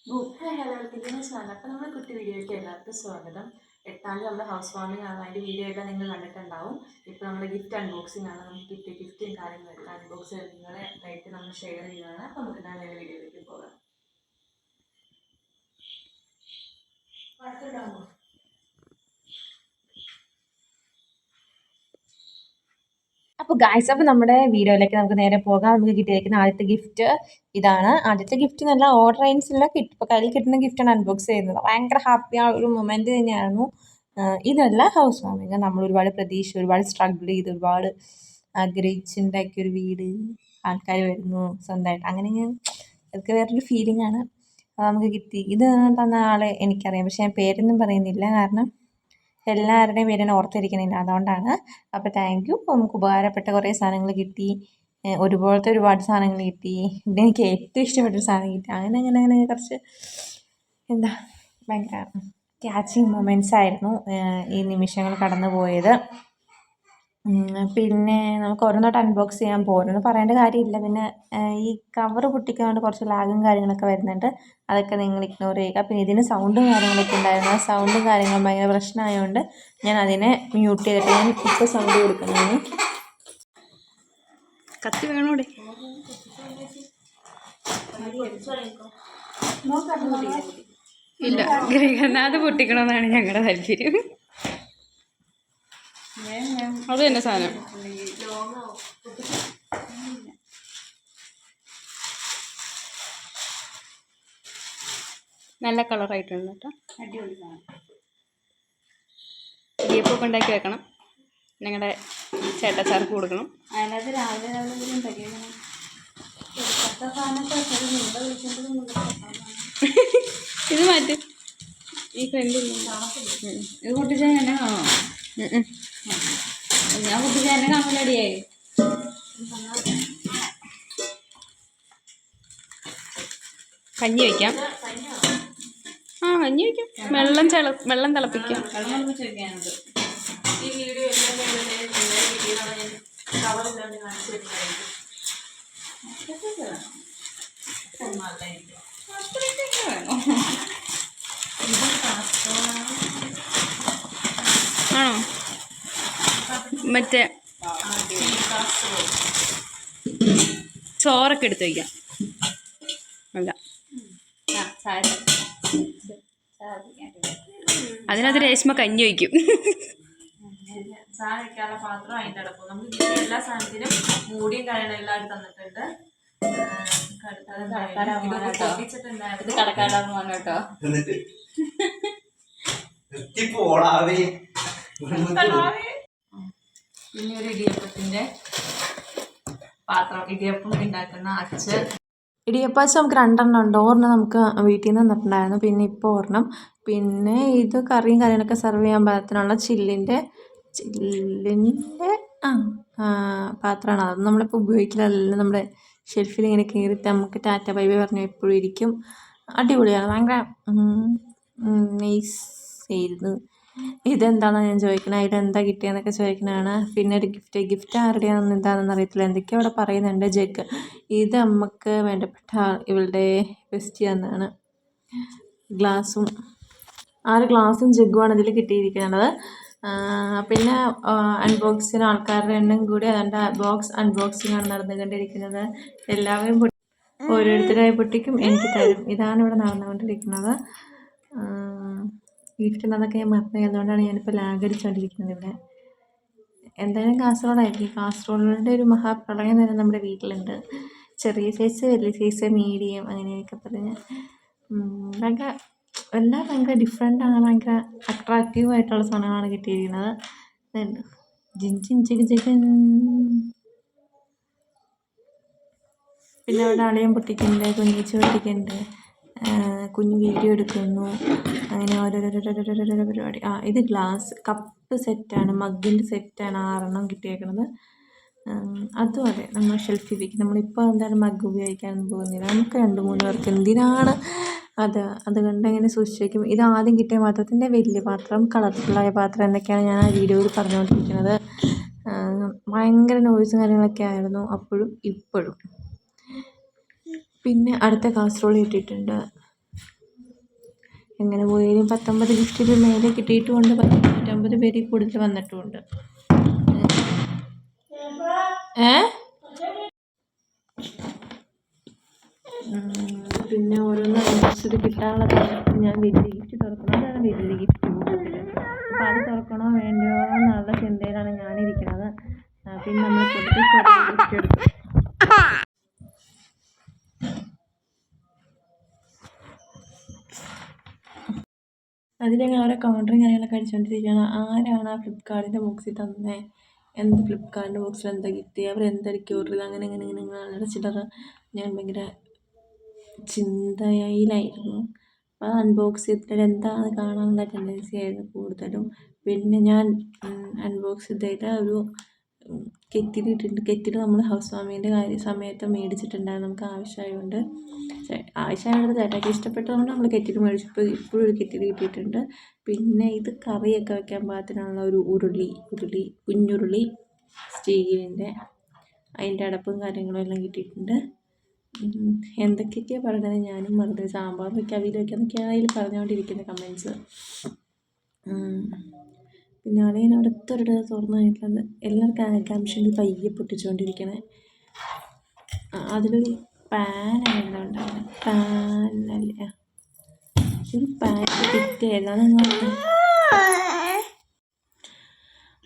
Hello channel. അപ്പോൾ നമ്മുടെ കുട്ടി വീഡിയോയ്ക്ക് എല്ലാവർക്കും സ്വാഗതം. 8-ാം തീയതി നമ്മുടെ ഹൗസ് വാമിംഗ് ആണ്. അതിൻ്റെ വീഡിയോ എല്ലാം നിങ്ങൾ കണ്ടിട്ടുണ്ടാവും. ഇപ്പോൾ നമ്മുടെ ഗിഫ്റ്റ് അൺബോക്സിംഗ് ആണ്. നമുക്ക് കിട്ടിയ ഗിഫ്റ്റും കാര്യങ്ങളൊക്കെ അൺബോക്സ് ചെയ്ത് നിങ്ങളെ ആയിട്ട് നമ്മൾ ഷെയർ ചെയ്യുകയാണ്. അപ്പോൾ നമുക്ക് നേരെ വീഡിയോയിലേക്ക് പോകാം. അപ്പോൾ ഗായ്സ്, അപ്പോൾ നമ്മുടെ വീഡിയോയിലേക്ക് നമുക്ക് നേരെ പോകാം. നമുക്ക് കിട്ടിയിരിക്കുന്ന ആദ്യത്തെ ഗിഫ്റ്റ് ഇതാണ്. ആദ്യത്തെ ഗിഫ്റ്റ് നല്ല ഓർഡർ അതിനനുസരിച്ചുള്ള ഇപ്പോൾ കയ്യിൽ കിട്ടുന്ന ഗിഫ്റ്റാണ് അൺബോക്സ് ചെയ്യുന്നത്. ഭയങ്കര ഹാപ്പിയാണ്, ഒരു മൊമെൻറ്റ് തന്നെയായിരുന്നു. ഇതല്ല ഹൗസ് വാമിങ്. നമ്മൾ ഒരുപാട് പ്രതീക്ഷ, ഒരുപാട് സ്ട്രഗിൾ ചെയ്ത്, ഒരുപാട് ആഗ്രഹിച്ചുണ്ടാക്കിയ ഒരു വീട്, ആൾക്കാർ വരുന്നു സ്വന്തമായിട്ട്, അങ്ങനെ അതൊക്കെ വേറൊരു ഫീലിംഗ് ആണ്. നമുക്ക് കിട്ടി. ഇത് തന്ന ആളെ എനിക്കറിയാം, പക്ഷേ ഞാൻ പേരൊന്നും പറയുന്നില്ല, കാരണം എല്ലാവരുടെയും പേര് ഓർത്തിരിക്കണില്ല, അതുകൊണ്ടാണ്. അപ്പോൾ താങ്ക് യു. നമുക്ക് ഉപകാരപ്പെട്ട കുറേ സാധനങ്ങൾ കിട്ടി, ഒരുപോലത്തെ ഒരുപാട് സാധനങ്ങൾ കിട്ടി. ഇതെനിക്ക് ഏറ്റവും ഇഷ്ടപ്പെട്ടൊരു സാധനം കിട്ടി. അങ്ങനെ കുറച്ച് എന്താ ഭയങ്കര ക്യാച്ചിങ് മൊമെൻറ്റ്സ് ആയിരുന്നു ഈ നിമിഷങ്ങൾ കടന്നു പോയത്. പിന്നെ നമുക്ക് ഓരോന്നോട്ട് അൺബോക്സ് ചെയ്യാൻ പോരുന്നു, പറയേണ്ട കാര്യമില്ല. പിന്നെ ഈ കവർ പൊട്ടിക്കാണ്ട് കുറച്ച് ലാഗും കാര്യങ്ങളൊക്കെ വരുന്നുണ്ട്, അതൊക്കെ നിങ്ങൾ ഇഗ്നോർ ചെയ്യുക. പിന്നെ ഇതിന് സൗണ്ടും കാര്യങ്ങളൊക്കെ ഉണ്ടായിരുന്നു. ആ സൗണ്ടും കാര്യങ്ങളും ഭയങ്കര പ്രശ്നമായതുകൊണ്ട് ഞാൻ അതിനെ മ്യൂട്ട് ചെയ്തിട്ട് ഞാൻ ഇപ്പോൾ സൗണ്ട് കൊടുക്കുന്നതാണ്. കത്തി വേണോടെ ഇല്ല, ഗ്രഹനാഥ് പൊട്ടിക്കണമെന്നാണ് ഞങ്ങളുടെ താല്പര്യം. അത് തന്നെ സാധനം. നല്ല കളറായിട്ടുണ്ട് കേട്ടോ, അടിപൊളി സാധനം. ദീപമൊക്കെ ഉണ്ടാക്കി വെക്കണം, ഞങ്ങളുടെ ചേട്ടച്ചാർക്ക് കൊടുക്കണം. അതിനകത്ത് രാവിലെ പരിഗണന ഇത് മാറ്റി ഈ ഫ്രണ്ടിൽ ഇത് പൊട്ടിച്ചാൽ എന്നെ കാണോ? ഞാൻ പൊട്ടിച്ചാൽ എന്നെ കാണൂലടിയായി. കഞ്ഞി വയ്ക്കാം. കഞ്ഞി വയ്ക്കാം. വെള്ളം തിളപ്പിക്കാം. വെള്ളം തിളപ്പിച്ച് വെക്കാനുണ്ട്. ഈ വീഡിയോ കവറില്ലാണ്ട് കാണിച്ചു തരുന്നതായിരിക്കും. ആണോ? മറ്റേ ചോറൊക്കെ എടുത്ത് വയ്ക്കാം. അല്ല, അതിനകത്ത് രേഷ്മ കഞ്ഞി വയ്ക്കും. സാധനം വെക്കാനുള്ള പാത്രം അതിൻ്റെ അടക്കും. നമുക്ക് കിട്ടിയ എല്ലാ സാധനത്തിനും മൂടിയും കാര്യങ്ങളും എല്ലാവരും തന്നിട്ടുണ്ട്. പിന്നെ ഒരു ഇടിയപ്പത്തിന്റെ പാത്രം, ഇടിയപ്പം ഉണ്ടാക്കുന്ന അച്ച്. ഇടിയപ്പാച്ച നമുക്ക് 2 ഉണ്ട്. ഒരെണ്ണം നമുക്ക് വീട്ടിൽ നിന്ന് തന്നിട്ടുണ്ടായിരുന്നു, പിന്നെ ഇപ്പോൾ ഒരെണ്ണം. പിന്നെ ഇത് കറിയും കാര്യങ്ങളൊക്കെ സെർവ് ചെയ്യാൻ പാകത്തിനുള്ള ചില്ലിൻ്റെ പാത്രമാണ്. അത് നമ്മളിപ്പോൾ ഉപയോഗിക്കലല്ല, നമ്മുടെ ഷെൽഫിൽ ഇങ്ങനെ കയറിയിട്ട് നമുക്ക് ടാറ്റ ബൈ ബൈ പറഞ്ഞ് എപ്പോഴും ഇരിക്കും. അടിപൊളിയാണ്, ഭയങ്കര നൈസ് ആയിരുന്നു. ഇതെന്താണെന്ന് ഞാൻ ചോദിക്കണേ, ഇതെന്താ കിട്ടിയെന്നൊക്കെ ചോദിക്കണതാണ്. പിന്നെ ഒരു ഗിഫ്റ്റ് ആരുടെയാണെന്ന് എന്താണെന്ന് അറിയത്തില്ല, എന്തൊക്കെയോ അവിടെ പറയുന്നുണ്ട്. ജഗ്, ഇത് നമുക്ക് വേണ്ടപ്പെട്ട ഇവളുടെ ബെസ്റ്റ് എന്നാണ്. ഗ്ലാസും 6 ഗ്ലാസും ജഗ്ഗുമാണ് ഇതിൽ കിട്ടിയിരിക്കുന്നത്. പിന്നെ അൺബോക്സിന് ആൾക്കാരുടെ എണ്ണം കൂടി, അതുകൊണ്ട് ബോക്സ് അൺബോക്സിംഗ് ആണ് നടന്നുകൊണ്ടിരിക്കുന്നത്. എല്ലാവരും ഓരോരുത്തരായി പൊട്ടിക്കും, എനിക്ക് തരും. ഇതാണ് ഇവിടെ നടന്നുകൊണ്ടിരിക്കുന്നത്. ഗിഫ്റ്റ് എന്നതൊക്കെ ഞാൻ മറന്നു, അതുകൊണ്ടാണ് ഞാനിപ്പോൾ ലാഗടിച്ചുകൊണ്ടിരിക്കുന്നത് ഇവിടെ. എന്തായാലും കാസർഗോഡായിരിക്കും. കാസർഗോഡിൻ്റെ ഒരു മഹാപ്രളയം തന്നെ നമ്മുടെ വീട്ടിലുണ്ട്. ചെറിയ സൈസ്, വലിയ സൈസ്, മീഡിയം, അങ്ങനെയൊക്കെ പറഞ്ഞ് ഭയങ്കര എല്ലാം ഭയങ്കര ഡിഫറെൻ്റാണ്. ഭയങ്കര അട്രാക്റ്റീവ് ആയിട്ടുള്ള സാധനങ്ങളാണ് കിട്ടിയിരിക്കുന്നത്. ജിൻ ചിക്കൻ. പിന്നെ അവിടെ അളിയൻ പൊട്ടിക്കുന്നുണ്ട്, കുഞ്ഞിച്ച് പൊട്ടിക്കുന്നുണ്ട്, കുഞ്ഞ് വീഡിയോ എടുക്കുന്നു, അങ്ങനെ ഓരോരോ പരിപാടി. ഇത് ഗ്ലാസ് കപ്പ് സെറ്റാണ്, മഗ്ഗിൻ്റെ സെറ്റാണ് 6 കിട്ടിയേക്കുന്നത്. അതും അതെ, നമ്മൾ ഷെൽഫിൽ വയ്ക്കും. നമ്മളിപ്പോൾ എന്താണ് മഗ്ഗ് ഉപയോഗിക്കാനൊന്നും പോകുന്നില്ല, നമുക്ക് 2-3 പേർക്ക് എന്തിനാണ് അതുകൊണ്ട് അങ്ങനെ സൂക്ഷിച്ച് വയ്ക്കും. ഇത് ആദ്യം കിട്ടിയ പാത്രത്തിൻ്റെ വലിയ പാത്രം, കളർഫുള്ളായ പാത്രം എന്നൊക്കെയാണ് ഞാൻ ആ വീഡിയോയിൽ പറഞ്ഞുകൊണ്ടിരിക്കുന്നത്. ഭയങ്കര നോയ്സും കാര്യങ്ങളൊക്കെ ആയിരുന്നു അപ്പോഴും ഇപ്പോഴും. പിന്നെ അടുത്ത കാസറോൾ കിട്ടിയിട്ടുണ്ട്. എങ്ങനെ പോയാലും 19 ഗിഫ്റ്റിന് മേലെ കിട്ടിയിട്ടുമുണ്ട്, 150 പേരിൽ കൂടുതൽ വന്നിട്ടുമുണ്ട്. പിന്നെ ഓരോന്ന് അന്വേഷിച്ചിട്ട് കിട്ടാനുള്ള സമയത്ത് ഞാൻ വലിയ ഗിഫ്റ്റ് തുറക്കണം, അതാണ് വലിയ ഗിഫ്റ്റ് കൂടുതൽ. അപ്പോൾ അത് തുറക്കണോ വേണ്ടയോ എന്നുള്ള ചിന്തയിലാണ് ഞാനിരിക്കുന്നത്. പിന്നെ നമ്മൾ കൊടുത്ത് ചെറിയ ഗിഫ്റ്റ് എടുക്കും. അതിലങ്ങനെ ഓരോ കൗണ്ടറും കാര്യങ്ങളൊക്കെ അടിച്ചുകൊണ്ടിരിക്കുകയാണ്. ആരാണ് ആ ഫ്ലിപ്കാർട്ടിൻ്റെ ബോക്സിൽ തന്നെ, എന്ത് ഫ്ലിപ്കാർട്ടിൻ്റെ ബോക്സിൽ എന്താ കിട്ടി, അവർ എന്തായിരിക്കും ഓർഡർ ചെയ്ത്, അങ്ങനെ ഇങ്ങനെ ഇങ്ങനെ ഇങ്ങനെ അടച്ചിട്ടത്. ഞാൻ ഭയങ്കര ചിന്തയിലായിരുന്നു. അപ്പോൾ അൺബോക്സ് ചെയ്തിട്ട് എന്താണ് കാണാനുള്ള ടെൻഡൻസി ആയിരുന്നു കൂടുതലും. പിന്നെ ഞാൻ അൺബോക്സ് ചെയ്തിട്ട് ഒരു കെറ്റിൽ ഇട്ടിട്ടുണ്ട്. കെറ്റിൽ നമ്മൾ ഹൗസ് വാമിങ്ങിൻ്റെ സമയത്ത് മേടിച്ചിട്ടുണ്ടായിരുന്നു, നമുക്ക് ആവശ്യമായതുകൊണ്ട്. ആവശ്യമായത് ചേട്ടാക്കി ഇഷ്ടപ്പെട്ടതുകൊണ്ട് നമ്മൾ കെറ്റിൽ മേടിച്ചു. ഇപ്പോഴും ഒരു കെറ്റിൽ കിട്ടിയിട്ടുണ്ട്. പിന്നെ ഇത് കറിയൊക്കെ വയ്ക്കാൻ പാകത്തിനുള്ള ഒരു ഉരുളി, കുഞ്ഞുരുളി സ്റ്റീലിൻ്റെ, അതിൻ്റെ അടപ്പും കാര്യങ്ങളും എല്ലാം കിട്ടിയിട്ടുണ്ട്. എന്തൊക്കെയൊക്കെയാണ് പറയണത് ഞാനും മറന്നത്. സാമ്പാർ വയ്ക്കാം, അവിയൽ വയ്ക്കാം എന്നൊക്കെയാണ് അതിൽ പറഞ്ഞുകൊണ്ടിരിക്കുന്ന കമൻസ്. പിന്നെ ആണെങ്കിൽ അടുത്തൊരിട തുറന്നു കഴിഞ്ഞിട്ടുള്ളത് എല്ലാവർക്കും ആകാംക്ഷയിൽ പയ്യെ പൊട്ടിച്ചുകൊണ്ടിരിക്കണേ. അതിലൊരു പാനായിരുന്നു ഉണ്ടായിരുന്നത്, പാനല്ല ഒരു പാൻ കിട്ടിയായിരുന്നു.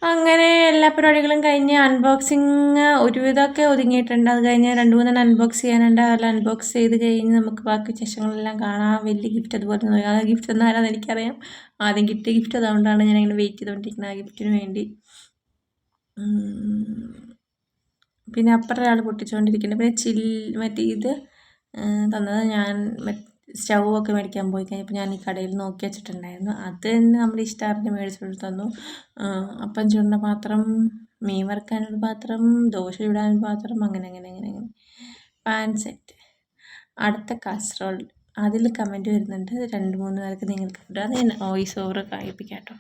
അങ്ങനെ എല്ലാ പരിപാടികളും കഴിഞ്ഞ് അൺബോക്സിങ് ഒരുവിധമൊക്കെ ഒതുങ്ങിയിട്ടുണ്ട്. അത് കഴിഞ്ഞ് 2-3 അൺബോക്സ് ചെയ്യാനുണ്ട്. അതെല്ലാം അൺബോക്സ് ചെയ്ത് കഴിഞ്ഞ് നമുക്ക് ബാക്കി വിശേഷങ്ങളെല്ലാം കാണാം. വലിയ ഗിഫ്റ്റ് അതുപോലെ തന്നെ ആ ഗിഫ്റ്റ് ഒന്നും ആരാന്ന് എനിക്കറിയാം. ആദ്യം കിട്ടിയ ഗിഫ്റ്റ്, അതുകൊണ്ടാണ് ഞാനിങ്ങനെ വെയിറ്റ് ചെയ്തുകൊണ്ടിരിക്കുന്നത് ആ ഗിഫ്റ്റിന് വേണ്ടി. പിന്നെ അപ്പുറം ഒരാൾ പൊട്ടിച്ചുകൊണ്ടിരിക്കുന്നുണ്ട്. പിന്നെ മറ്റേ ഇത് തന്നത് ഞാൻ സ്റ്റൗവൊക്കെ മേടിക്കാൻ പോയി കഴിഞ്ഞപ്പോൾ ഞാൻ ഈ കടയിൽ നോക്കി വെച്ചിട്ടുണ്ടായിരുന്നു. അത് തന്നെ നമ്മുടെ ഇഷ്ടമായിട്ട് മേടിച്ചുകൊണ്ട് തന്നു. അപ്പം ചുടുന്ന പാത്രം, മീൻ വറുക്കാനൊരു പാത്രം, ദോശ ചുടാനൊരു പാത്രം, അങ്ങനെ പാൻ സെറ്റ്. അടുത്ത കാസറോൾ, അതിൽ കമൻറ്റ് വരുന്നുണ്ട് 2-3 പേർക്ക് നിങ്ങൾക്ക് ഫുഡ്. അത് ഞാൻ വോയിസ് ഓവർ കായിപ്പിക്കാം കേട്ടോ.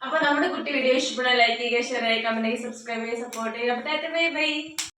അപ്പൊ നമ്മുടെ കുട്ടി വീഡിയോ ഇഷ്ടപ്പെടാൻ ലൈക്ക് ചെയ്യുക, ഷെയർ ചെയ്യുക, കമന്റ് ചെയ്യുക, സബ്സ്ക്രൈബ് ചെയ്യുക, സപ്പോർട്ട് ചെയ്യുക. അപ്പൊ ബൈ ബൈ.